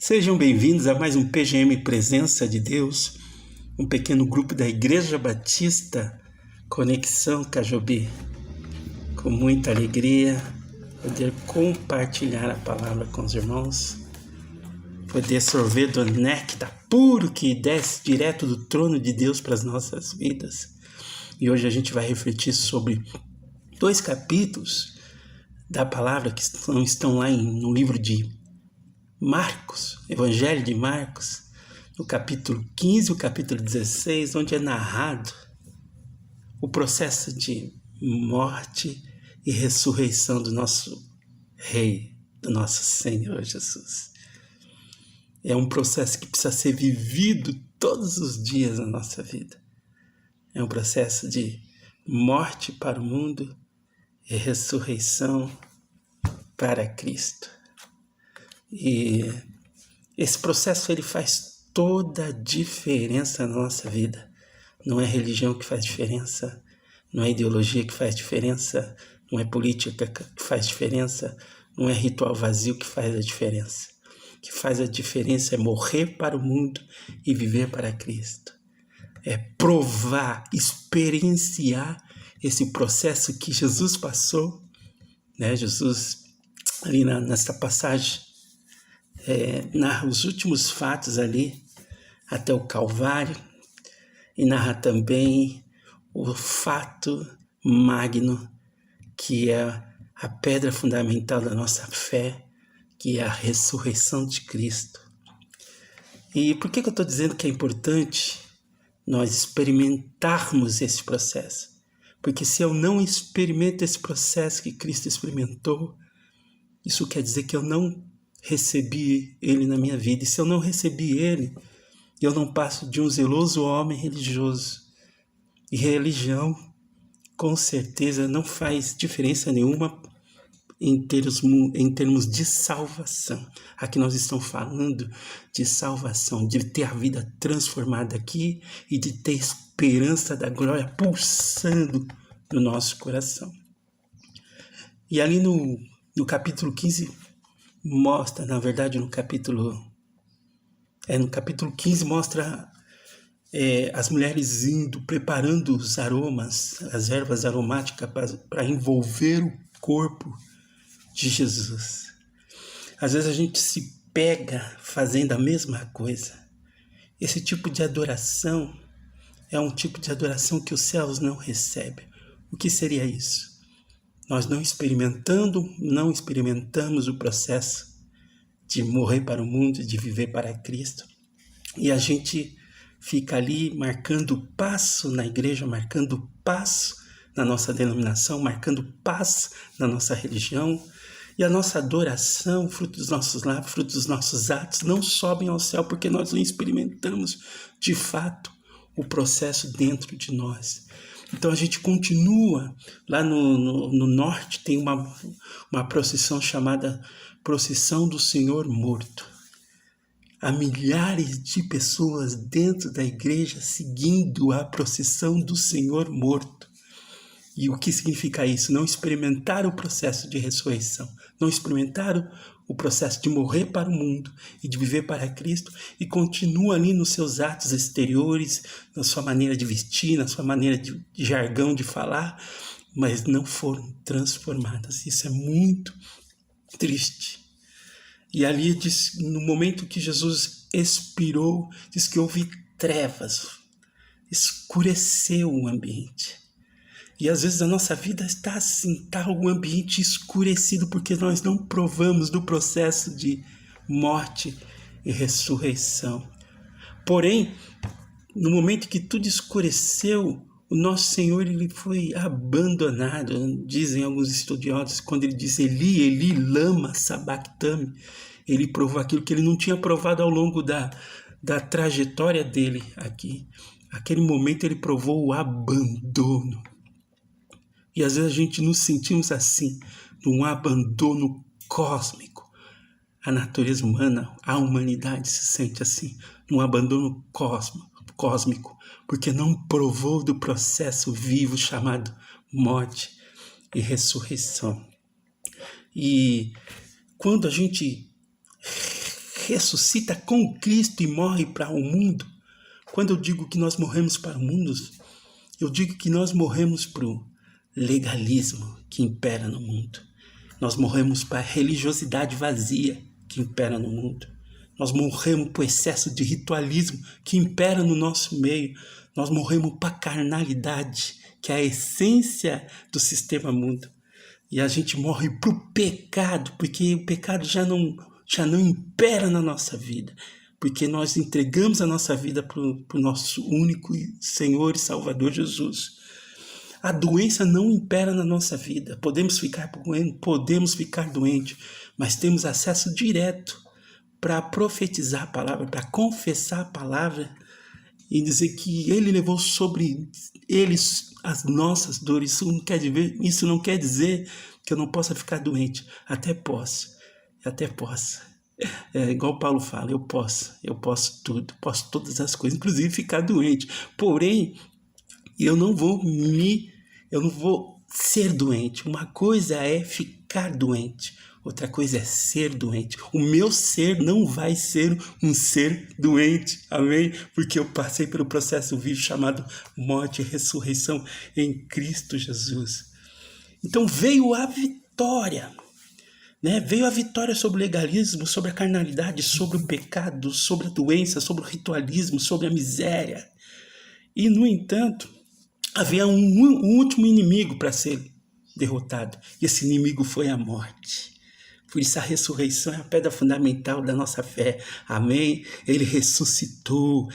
Sejam bem-vindos a mais um PGM Presença de Deus, um pequeno grupo da Igreja Batista Conexão Cajobi. Com muita alegria, poder compartilhar a palavra com os irmãos, poder sorver do néctar puro que desce direto do trono de Deus para as nossas vidas. E hoje a gente vai refletir sobre 2 capítulos da palavra que estão lá no livro de Marcos, Evangelho de Marcos, no capítulo 15 e o capítulo 16, onde é narrado o processo de morte e ressurreição do nosso Rei, do nosso Senhor Jesus. É um processo que precisa ser vivido todos os dias na nossa vida. É um processo de morte para o mundo e ressurreição para Cristo. E esse processo ele faz toda a diferença na nossa vida. Não é religião que faz diferença, não é ideologia que faz diferença, não é política que faz diferença, não é ritual vazio que faz a diferença. O que faz a diferença é morrer para o mundo e viver para Cristo. É provar, experienciar esse processo que Jesus passou, né? Jesus, ali nessa passagem, narra os últimos fatos ali, até o Calvário, e narra também o fato magno, que é a pedra fundamental da nossa fé, que é a ressurreição de Cristo. E por que eu estou dizendo que é importante nós experimentarmos esse processo? Porque se eu não experimento esse processo que Cristo experimentou, isso quer dizer que eu não recebi ele na minha vida. E se eu não recebi ele, eu não passo de um zeloso homem religioso. E religião, com certeza, não faz diferença nenhuma em termos de salvação. Aqui nós estamos falando de salvação, de ter a vida transformada aqui e de ter esperança da glória pulsando no nosso coração. E ali no capítulo 15, mostra, na verdade, no capítulo 15 mostra as mulheres indo, preparando os aromas, as ervas aromáticas para envolver o corpo de Jesus. Às vezes a gente se pega fazendo a mesma coisa. Esse tipo de adoração é um tipo de adoração que os céus não recebem. O que seria isso? Nós não experimentamos o processo de morrer para o mundo, de viver para Cristo. E a gente fica ali marcando passo na igreja, marcando passo na nossa denominação, marcando passo na nossa religião. E a nossa adoração, fruto dos nossos lábios, fruto dos nossos atos, não sobem ao céu porque nós não experimentamos de fato o processo dentro de nós. Então a gente continua, lá no norte tem uma procissão chamada Procissão do Senhor Morto. Há milhares de pessoas dentro da igreja seguindo a procissão do Senhor Morto. E o que significa isso? Não experimentaram o processo de ressurreição, não experimentaram o processo de morrer para o mundo e de viver para Cristo e continua ali nos seus atos exteriores, na sua maneira de vestir, na sua maneira de jargão de falar, mas não foram transformadas. Isso é muito triste. E ali diz, no momento que Jesus expirou, diz que houve trevas, escureceu o ambiente. E às vezes a nossa vida está assim, está um ambiente escurecido porque nós não provamos do processo de morte e ressurreição. Porém, no momento que tudo escureceu, o nosso Senhor ele foi abandonado. Dizem alguns estudiosos, quando ele diz Eli, Eli, lama sabachthani, ele provou aquilo que ele não tinha provado ao longo da trajetória dele aqui. Aquele momento ele provou o abandono. E às vezes a gente nos sentimos assim, num abandono cósmico. A natureza humana, a humanidade se sente assim, num abandono cósmico, porque não provou do processo vivo chamado morte e ressurreição. E quando a gente ressuscita com Cristo e morre para o mundo. Quando eu digo que nós morremos para o mundo, eu digo que nós morremos para o legalismo que impera no mundo. Nós morremos para a religiosidade vazia que impera no mundo. Nós morremos para o excesso de ritualismo que impera no nosso meio. Nós morremos para a carnalidade, que é a essência do sistema mundo. E a gente morre para o pecado, porque o pecado já não impera na nossa vida. Porque nós entregamos a nossa vida para o nosso único Senhor e Salvador Jesus. A doença não impera na nossa vida. Podemos ficar doentes, mas temos acesso direto para profetizar a palavra, para confessar a palavra e dizer que Ele levou sobre eles as nossas dores. Isso não quer dizer que eu não possa ficar doente. Até posso. É igual Paulo fala, eu posso tudo, posso todas as coisas, inclusive ficar doente. Porém, eu não vou ser doente. Uma coisa é ficar doente, outra coisa é ser doente. O meu ser não vai ser um ser doente, amém? Porque eu passei pelo processo vivo chamado morte e ressurreição em Cristo Jesus. Então veio a vitória. Veio a vitória sobre o legalismo, sobre a carnalidade, sobre o pecado, sobre a doença, sobre o ritualismo, sobre a miséria. E, no entanto, havia um último inimigo para ser derrotado. E esse inimigo foi a morte. Por isso a ressurreição é a pedra fundamental da nossa fé. Amém? Ele ressuscitou.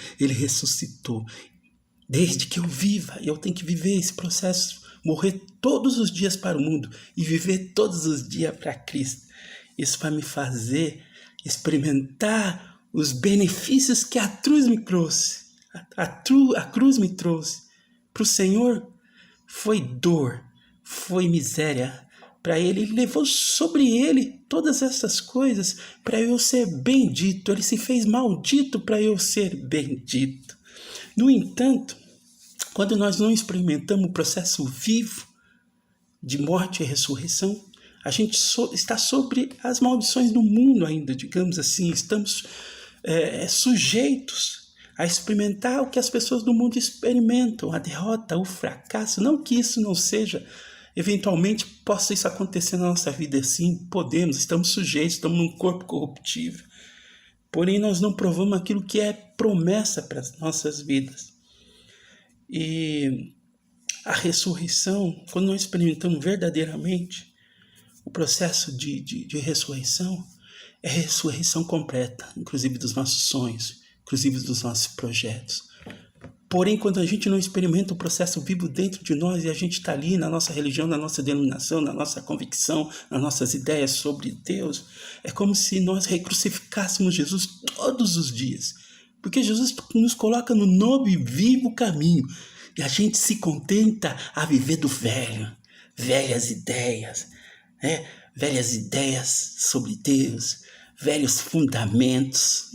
Desde que eu viva, eu tenho que viver esse processo, morrer todos os dias para o mundo e viver todos os dias para Cristo. Isso vai me fazer experimentar os benefícios que a cruz me trouxe. A cruz me trouxe. Para o Senhor foi dor, foi miséria. Para Ele levou sobre Ele todas essas coisas para eu ser bendito. Ele se fez maldito para eu ser bendito. No entanto, quando nós não experimentamos o processo vivo de morte e ressurreição, a gente está sobre as maldições do mundo ainda, digamos assim. Estamos sujeitos a experimentar o que as pessoas do mundo experimentam, a derrota, o fracasso. Não que isso não seja, eventualmente possa isso acontecer na nossa vida, sim, estamos sujeitos, estamos num corpo corruptível. Porém, nós não provamos aquilo que é promessa para as nossas vidas. E a ressurreição, quando nós experimentamos verdadeiramente o processo de ressurreição, é a ressurreição completa, inclusive dos nossos sonhos, inclusive dos nossos projetos. Porém, quando a gente não experimenta o processo vivo dentro de nós e a gente está ali na nossa religião, na nossa denominação, na nossa convicção, nas nossas ideias sobre Deus, é como se nós recrucificássemos Jesus todos os dias. Porque Jesus nos coloca no novo e vivo caminho. E a gente se contenta a viver do velho. Velhas ideias. Velhas ideias sobre Deus. Velhos fundamentos.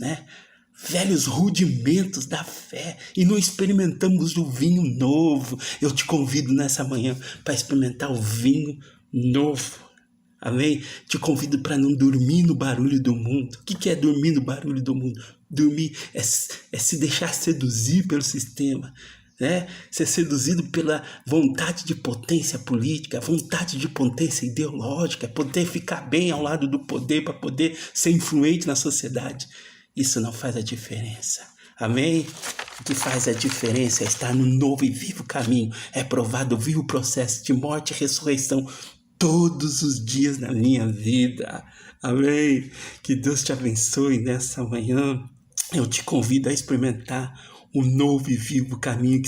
Velhos rudimentos da fé. E não experimentamos o vinho novo. Eu te convido nessa manhã para experimentar o vinho novo. Amém? Te convido para não dormir no barulho do mundo. O que é dormir no barulho do mundo? Dormir é se deixar seduzir pelo sistema, ser seduzido pela vontade de potência política, vontade de potência ideológica, poder ficar bem ao lado do poder para poder ser influente na sociedade. Isso não faz a diferença. Amém? O que faz a diferença é estar no novo e vivo caminho. É provado o vivo processo de morte e ressurreição todos os dias na minha vida. Amém? Que Deus te abençoe nessa manhã. Eu te convido a experimentar o novo e vivo caminho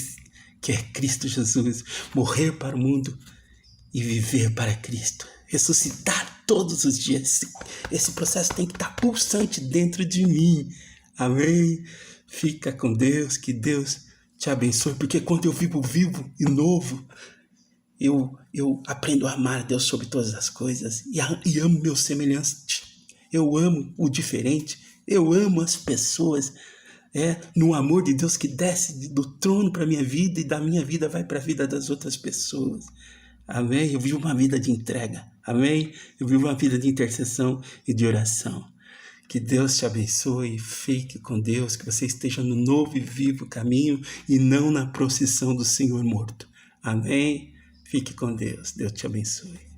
que é Cristo Jesus. Morrer para o mundo e viver para Cristo. Ressuscitar todos os dias. Esse processo tem que estar pulsante dentro de mim. Amém? Fica com Deus, que Deus te abençoe. Porque quando eu vivo e novo, eu aprendo a amar a Deus sobre todas as coisas e amo meu semelhante. Eu amo o diferente. Eu amo as pessoas. No amor de Deus que desce do trono para a minha vida e da minha vida vai para a vida das outras pessoas. Amém? Eu vivo uma vida de entrega. Amém? Eu vivo uma vida de intercessão e de oração. Que Deus te abençoe, fique com Deus, que você esteja no novo e vivo caminho e não na procissão do Senhor morto. Amém? Fique com Deus. Deus te abençoe.